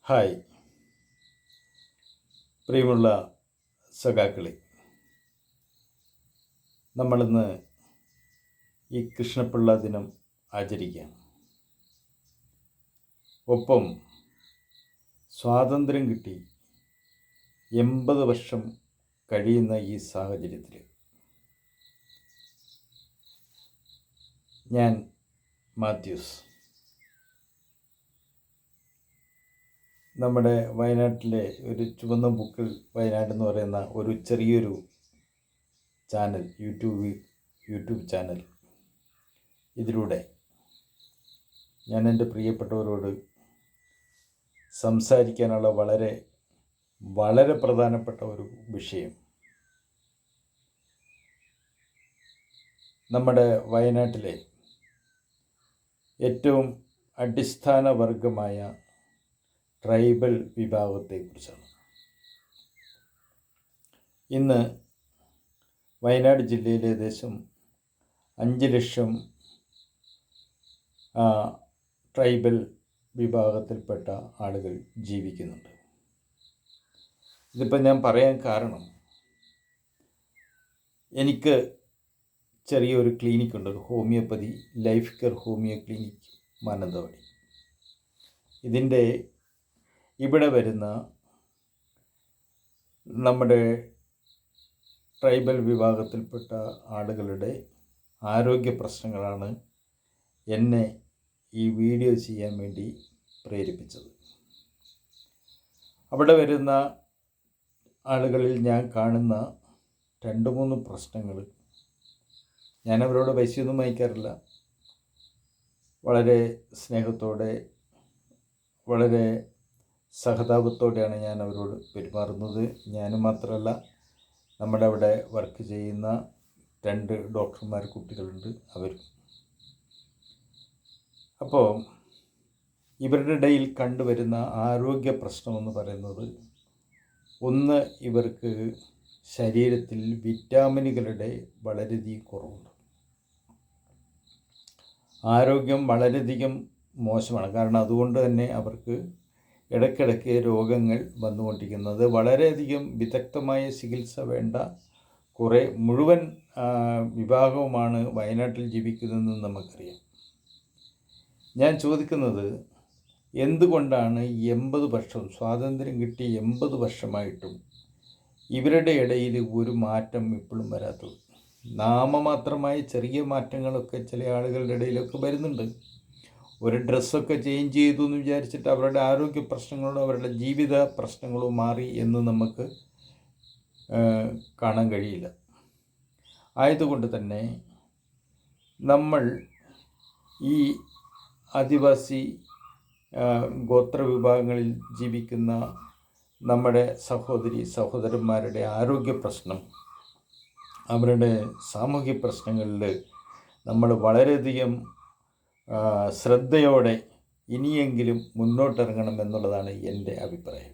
Hi പ്രിയമുള്ള സഖാക്കളെ, നമ്മളിന്ന് ഈ കൃഷ്ണപിള്ള ദിനം ആചരിക്കുകയാണ്. ഒപ്പം സ്വാതന്ത്ര്യം കിട്ടി 80 വർഷം കഴിയുന്ന ഈ സാഹചര്യത്തിൽ ഞാൻ മാത്യൂസ് നമ്മുടെ വയനാട്ടിലെ ഒരു ചുവന്ന ബുക്കിൽ വയനാട് എന്ന് പറയുന്ന ഒരു ചെറിയൊരു ചാനൽ, യൂട്യൂബ് ചാനൽ, ഇതിലൂടെ ഞാൻ എൻ്റെ പ്രിയപ്പെട്ടവരോട് സംസാരിക്കാനുള്ള വളരെ പ്രധാനപ്പെട്ട ഒരു വിഷയം, നമ്മുടെ വയനാട്ടിലെ ഏറ്റവും അടിസ്ഥാന വർഗമായ ട്രൈബൽ വിഭാഗത്തെക്കുറിച്ചാണ്. ഇന്ന് വയനാട് ജില്ലയിൽ ഏകദേശം 5 ലക്ഷം ട്രൈബൽ വിഭാഗത്തിൽപ്പെട്ട ആളുകൾ ജീവിക്കുന്നുണ്ട്. ഇതിപ്പോൾ ഞാൻ പറയാൻ കാരണം, എനിക്ക് ചെറിയൊരു ക്ലിനിക്കുണ്ട്, ഒരു homoeopathy life care homeo clinic Mananthavady. ഇതിൻ്റെ ഇവിടെ വരുന്ന നമ്മുടെ ട്രൈബൽ വിഭാഗത്തിൽപ്പെട്ട ആളുകളുടെ ആരോഗ്യ പ്രശ്നങ്ങളാണ് എന്നെ ഈ വീഡിയോ ചെയ്യാൻ വേണ്ടി പ്രേരിപ്പിച്ചത്. അവിടെ വരുന്ന ആളുകളിൽ ഞാൻ കാണുന്ന 2-3 പ്രശ്നങ്ങൾ, ഞാൻ അവരോട് പൈസയൊന്നും വാങ്ങിക്കാറില്ല. വളരെ സ്നേഹത്തോടെ, വളരെ സഹതാപത്തോടെയാണ് ഞാൻ അവരോട് പെരുമാറുന്നത്. ഞാനും മാത്രമല്ല, നമ്മുടെ അവിടെ വർക്ക് ചെയ്യുന്ന 2 ഡോക്ടർമാർ കുട്ടികളുണ്ട്, അവരും. അപ്പോൾ ഇവരുടെ ഇടയിൽ കണ്ടുവരുന്ന ആരോഗ്യ പ്രശ്നമെന്ന് പറയുന്നത്, ഒന്ന്, ഇവർക്ക് ശരീരത്തിൽ വിറ്റാമിനുകളുടെ വളരെയധികം കുറവുണ്ട്. ആരോഗ്യം വളരെയധികം മോശമാണ്. കാരണം അതുകൊണ്ട് തന്നെ അവർക്ക് ഇടയ്ക്കിടയ്ക്ക് രോഗങ്ങൾ വന്നുകൊണ്ടിരിക്കുന്നത്. വളരെയധികം വിദഗ്ധമായ ചികിത്സ വേണ്ട മുഴുവൻ വിഭാഗവുമാണ് വയനാട്ടിൽ ജീവിക്കുന്നതെന്ന് നമുക്കറിയാം. ഞാൻ ചോദിക്കുന്നത്, എന്തുകൊണ്ടാണ് 80 വർഷം സ്വാതന്ത്ര്യം കിട്ടി 80 വർഷമായിട്ടും ഇവരുടെ ഇടയിൽ ഒരു മാറ്റം ഇപ്പോഴും വരാത്തത്? നാമമാത്രമായ ചെറിയ മാറ്റങ്ങളൊക്കെ ചില ആളുകളുടെ ഇടയിലൊക്കെ വരുന്നുണ്ട്. ഒരു ഡ്രസ്സൊക്കെ ചേഞ്ച് ചെയ്തു എന്ന് വിചാരിച്ചിട്ട് അവരുടെ ആരോഗ്യ പ്രശ്നങ്ങളോ അവരുടെ ജീവിത പ്രശ്നങ്ങളോ മാറി എന്ന് നമുക്ക് കാണാൻ കഴിയില്ല. ആയതുകൊണ്ട് തന്നെ നമ്മൾ ഈ ആദിവാസി ഗോത്ര വിഭാഗങ്ങളിൽ ജീവിക്കുന്ന നമ്മുടെ സഹോദരന്മാരുടെ ആരോഗ്യ പ്രശ്നം, അവരുടെ സാമൂഹ്യ പ്രശ്നങ്ങളിൽ നമ്മൾ വളരെയധികം ശ്രദ്ധയോടെ ഇനിയെങ്കിലും മുന്നോട്ടിറങ്ങണം എന്നുള്ളതാണ് എൻ്റെ അഭിപ്രായം.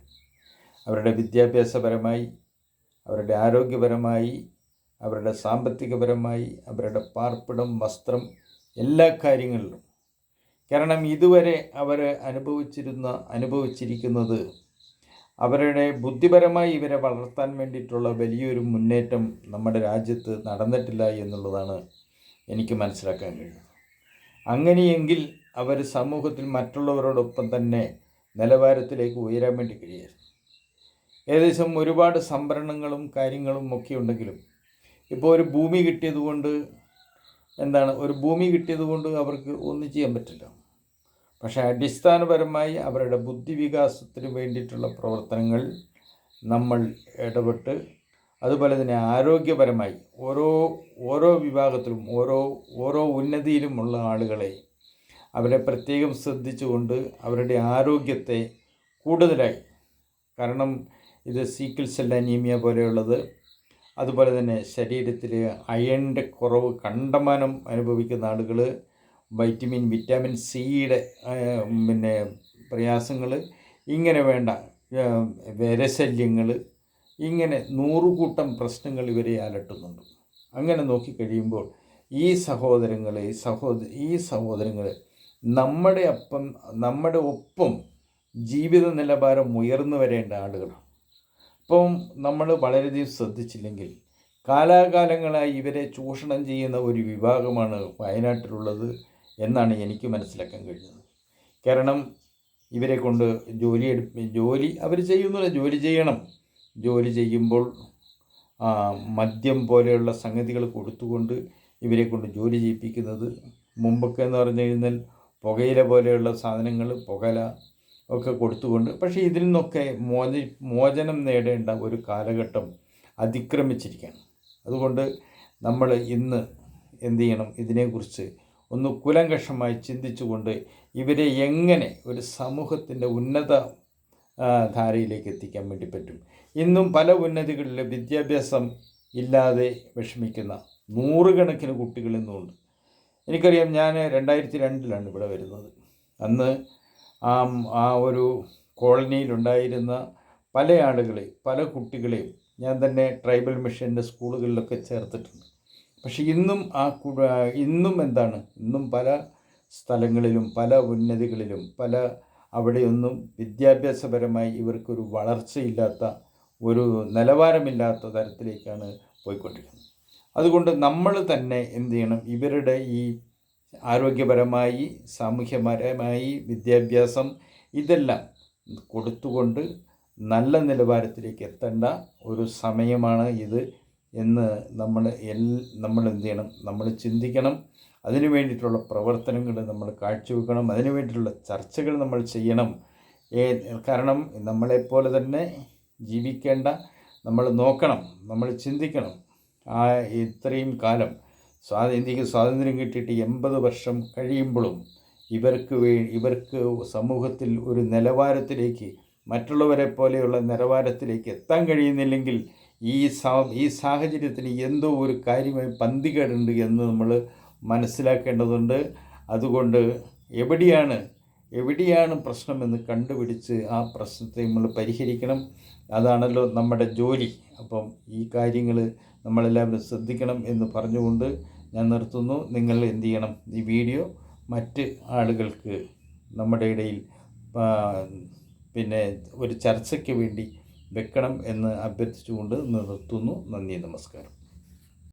അവരുടെ വിദ്യാഭ്യാസപരമായി, അവരുടെ ആരോഗ്യപരമായി, അവരുടെ സാമ്പത്തികപരമായി, അവരുടെ പാർപ്പിടം, വസ്ത്രം, എല്ലാ കാര്യങ്ങളിലും. കാരണം ഇതുവരെ അവർ അനുഭവിച്ചിരിക്കുന്നത് അവരുടെ ബുദ്ധിപരമായി ഇവരെ വളർത്താൻ വേണ്ടിയിട്ടുള്ള വലിയൊരു മുന്നേറ്റം നമ്മുടെ രാജ്യത്ത് നടന്നിട്ടില്ല എന്നുള്ളതാണ് എനിക്ക് മനസ്സിലാക്കാൻ കഴിയുന്നത്. അങ്ങനെയെങ്കിൽ അവർ സമൂഹത്തിൽ മറ്റുള്ളവരോടൊപ്പം തന്നെ നിലവാരത്തിലേക്ക് ഉയരാൻ വേണ്ടി കഴിയായിരുന്നു. ഏകദേശം ഒരുപാട് സംഭരണങ്ങളും കാര്യങ്ങളും ഒക്കെ ഉണ്ടെങ്കിലും ഇപ്പോൾ ഒരു ഭൂമി കിട്ടിയതുകൊണ്ട് അവർക്ക് ഒന്നും ചെയ്യാൻ പറ്റില്ല. പക്ഷേ അടിസ്ഥാനപരമായി അവരുടെ ബുദ്ധിവികാസത്തിന് വേണ്ടിയിട്ടുള്ള പ്രവർത്തനങ്ങൾ നമ്മൾ ഇടപെട്ട്, അതുപോലെ തന്നെ ആരോഗ്യപരമായി ഓരോ വിഭാഗത്തിലും ഓരോ ഉന്നതിയിലുമുള്ള ആളുകളെ അവരെ പ്രത്യേകം ശ്രദ്ധിച്ചുകൊണ്ട് അവരുടെ ആരോഗ്യത്തെ കൂടുതലായി, കാരണം ഇത് സീക്കിൾ സെൽ അനീമിയ പോലെയുള്ളത്, അതുപോലെ തന്നെ ശരീരത്തിൽ അയണിൻ്റെ കുറവ് കണ്ടമാനം അനുഭവിക്കുന്ന ആളുകൾ, വിറ്റാമിൻ സിയുടെ പ്രയാസങ്ങൾ, ഇങ്ങനെ വേണ്ട വിരശല്യങ്ങൾ, ഇങ്ങനെ 100 കൂട്ടം പ്രശ്നങ്ങൾ ഇവരെ അലട്ടുന്നുണ്ട്. അങ്ങനെ നോക്കിക്കഴിയുമ്പോൾ ഈ സഹോദരങ്ങൾ നമ്മുടെ ഒപ്പം ജീവിത നിലവാരം ഉയർന്നു വരേണ്ട ആളുകളാണ്. അപ്പം നമ്മൾ വളരെയധികം ശ്രദ്ധിച്ചില്ലെങ്കിൽ കാലാകാലങ്ങളായി ഇവരെ ചൂഷണം ചെയ്യുന്ന ഒരു വിഭാഗമാണ് വയനാട്ടിലുള്ളത് എന്നാണ് എനിക്ക് മനസ്സിലാക്കാൻ കഴിഞ്ഞത്. കാരണം ഇവരെ കൊണ്ട് ജോലി അവർ ചെയ്യുന്നില്ല, ജോലി ചെയ്യണം. ജോലി ചെയ്യുമ്പോൾ മദ്യം പോലെയുള്ള സംഗതികൾ കൊടുത്തുകൊണ്ട് ഇവരെ കൊണ്ട് ജോലി ചെയ്യിപ്പിക്കുന്നത്. മുമ്പൊക്കെ എന്ന് പറഞ്ഞു കഴിഞ്ഞാൽ പുകയില പോലെയുള്ള സാധനങ്ങൾ, പുകയില ഒക്കെ കൊടുത്തുകൊണ്ട്, പക്ഷേ ഇതിൽ നിന്നൊക്കെ മോചനം നേടേണ്ട ഒരു കാലഘട്ടം അതിക്രമിച്ചിരിക്കുകയാണ്. അതുകൊണ്ട് നമ്മൾ ഇന്ന് എന്ത് ചെയ്യണം, ഇതിനെക്കുറിച്ച് ഒന്ന് കൂലങ്കഷമായി ചിന്തിച്ചുകൊണ്ട് ഇവരെ എങ്ങനെ ഒരു സമൂഹത്തിൻ്റെ ഉന്നത ധാരയിലേക്ക് എത്തിക്കാൻ വേണ്ടി പറ്റും. ഇന്നും പല ഉന്നതികളിൽ വിദ്യാഭ്യാസം ഇല്ലാതെ വിഷമിക്കുന്ന നൂറുകണക്കിന് കുട്ടികൾ ഇന്നുമുണ്ട്. എനിക്കറിയാം, ഞാൻ 2002 ഇവിടെ വരുന്നത്. അന്ന് ആ ഒരു കോളനിയിലുണ്ടായിരുന്ന പല ആളുകളെയും പല കുട്ടികളെയും ഞാൻ തന്നെ ട്രൈബൽ മിഷൻ്റെ സ്കൂളുകളിലൊക്കെ ചേർത്തിട്ടുണ്ട്. പക്ഷേ ഇന്നും എന്താണ്, ഇന്നും പല സ്ഥലങ്ങളിലും പല ഉന്നതികളിലും അവിടെയൊന്നും വിദ്യാഭ്യാസപരമായി ഇവർക്കൊരു വളർച്ചയില്ലാത്ത, ഒരു നിലവാരമില്ലാത്ത തരത്തിലേക്കാണ് പോയിക്കൊണ്ടിരിക്കുന്നത്. അതുകൊണ്ട് നമ്മൾ തന്നെ എന്ത് ചെയ്യണം, ഇവരുടെ ഈ ആരോഗ്യപരമായി സാമൂഹ്യപരമായി വിദ്യാഭ്യാസം ഇതെല്ലാം കൊടുത്തുകൊണ്ട് നല്ല നിലവാരത്തിലേക്ക് എത്തേണ്ട ഒരു സമയമാണ് ഇത് എന്ന് നമ്മൾ എന്ത് ചെയ്യണം, നമ്മൾ ചിന്തിക്കണം. അതിനു വേണ്ടിയിട്ടുള്ള പ്രവർത്തനങ്ങൾ നമ്മൾ കാഴ്ചവെക്കണം. അതിനു വേണ്ടിയിട്ടുള്ള ചർച്ചകൾ നമ്മൾ ചെയ്യണം. കാരണം നമ്മളെപ്പോലെ തന്നെ ജീവിക്കേണ്ട നമ്മൾ നോക്കണം, നമ്മൾ ചിന്തിക്കണം. ഇത്രയും കാലം ഇന്ത്യക്ക് സ്വാതന്ത്ര്യം കിട്ടിയിട്ട് 80 വർഷം കഴിയുമ്പോഴും ഇവർക്ക് സമൂഹത്തിൽ ഒരു നിലവാരത്തിലേക്ക്, മറ്റുള്ളവരെ പോലെയുള്ള നിലവാരത്തിലേക്ക് എത്താൻ കഴിയുന്നില്ലെങ്കിൽ ഈ സാഹചര്യത്തിന് എന്തോ ഒരു കാര്യമായി പന്തികേടുണ്ട് എന്ന് നമ്മൾ മനസ്സിലാക്കേണ്ടതുണ്ട്. അതുകൊണ്ട് എവിടെയാണ് പ്രശ്നമെന്ന് കണ്ടുപിടിച്ച് ആ പ്രശ്നത്തെ നമ്മൾ പരിഹരിക്കണം. അതാണല്ലോ നമ്മുടെ ജോലി. അപ്പം ഈ കാര്യങ്ങൾ നമ്മളെല്ലാവരും ശ്രദ്ധിക്കണം എന്ന് പറഞ്ഞുകൊണ്ട് ഞാൻ നിർത്തുന്നു. നിങ്ങൾ എന്ത് ചെയ്യണം, ഈ വീഡിയോ മറ്റ് ആളുകൾക്ക് നമ്മുടെ ഇടയിൽ പിന്നെ ഒരു ചർച്ചയ്ക്ക് വേണ്ടി വെക്കണം എന്ന് അഭ്യർത്ഥിച്ചുകൊണ്ട് നിർത്തുന്നു. നന്ദി, നമസ്കാരം.